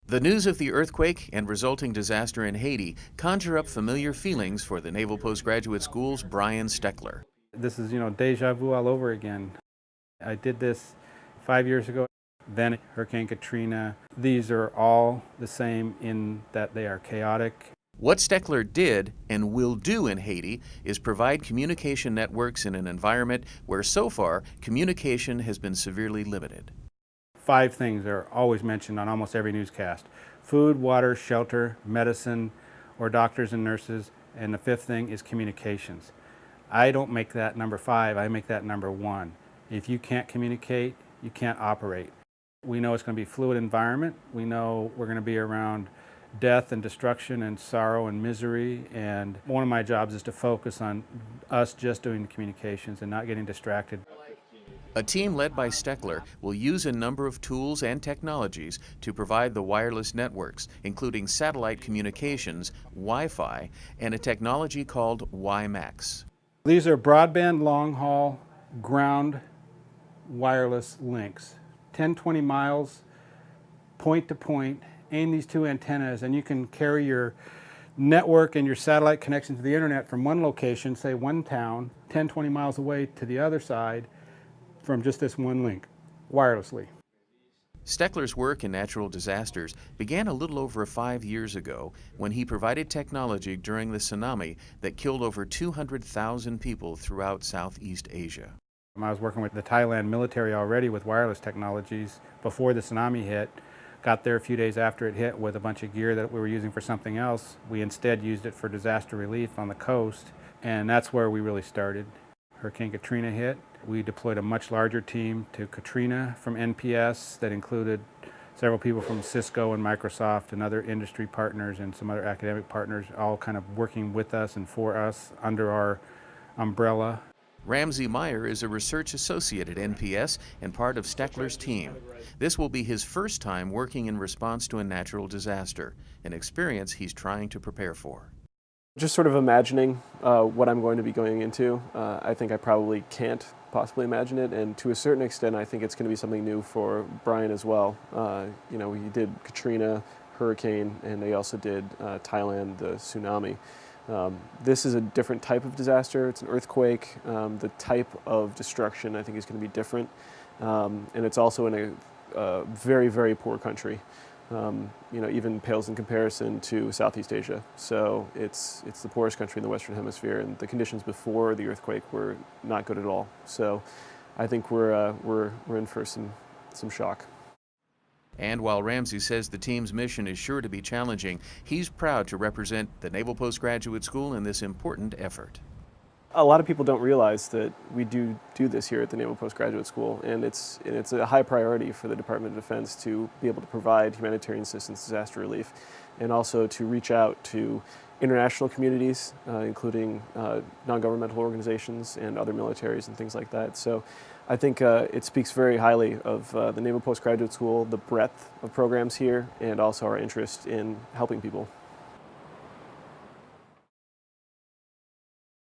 The news of the earthquake and resulting disaster in Haiti conjure up familiar feelings for the Naval Postgraduate School's Brian Steckler. This is, deja vu all over again. I did this 5 years ago, then Hurricane Katrina. These are all the same in that they are chaotic. What Steckler did and will do in Haiti is provide communication networks in an environment where so far communication has been severely limited. 5 things are always mentioned on almost every newscast: food, water, shelter, medicine, or doctors and nurses, and the 5th thing is communications. I don't make that number 5, I make that number 1. If you can't communicate, you can't operate. We know it's going to be a fluid environment. We know we're going to be around death and destruction and sorrow and misery, and one of my jobs is to focus on us just doing the communications and not getting distracted. A team led by Steckler will use a number of tools and technologies to provide the wireless networks, including satellite communications, Wi-Fi, and a technology called WiMAX. These are broadband long-haul ground wireless links. 10-20 miles, point to point, aim these 2 antennas, and you can carry your network and your satellite connection to the internet from one location, say one town, 10-20 miles away to the other side, from just this one link, wirelessly. Steckler's work in natural disasters began a little over 5 years ago when he provided technology during the tsunami that killed over 200,000 people throughout Southeast Asia. I was working with the Thailand military already with wireless technologies before the tsunami hit. Got there a few days after it hit with a bunch of gear that we were using for something else. We instead used it for disaster relief on the coast, and that's where we really started. Hurricane Katrina hit. We deployed a much larger team to Katrina from NPS that included several people from Cisco and Microsoft and other industry partners and some other academic partners, all kind of working with us and for us under our umbrella. Ramsey Meyer is a research associate at NPS and part of Steckler's team. This will be his first time working in response to a natural disaster, an experience he's trying to prepare for. Just sort of imagining what I'm going to be going into. I think I probably can't possibly imagine it, and to a certain extent I think it's going to be something new for Brian as well. He did Katrina, hurricane, and they also did Thailand, the tsunami. This is a different type of disaster. It's an earthquake. The type of destruction I think is going to be different, and it's also in a very, very poor country. Even pales in comparison to Southeast Asia. So it's the poorest country in the Western Hemisphere, and the conditions before the earthquake were not good at all. So I think we're in for some shock. And while Ramsey says the team's mission is sure to be challenging, he's proud to represent the Naval Postgraduate School in this important effort. A lot of people don't realize that we do this here at the Naval Postgraduate School, and it's a high priority for the Department of Defense to be able to provide humanitarian assistance, disaster relief, and also to reach out to international communities, including non-governmental organizations and other militaries and things like that. So I think it speaks very highly of the Naval Postgraduate School, the breadth of programs here, and also our interest in helping people.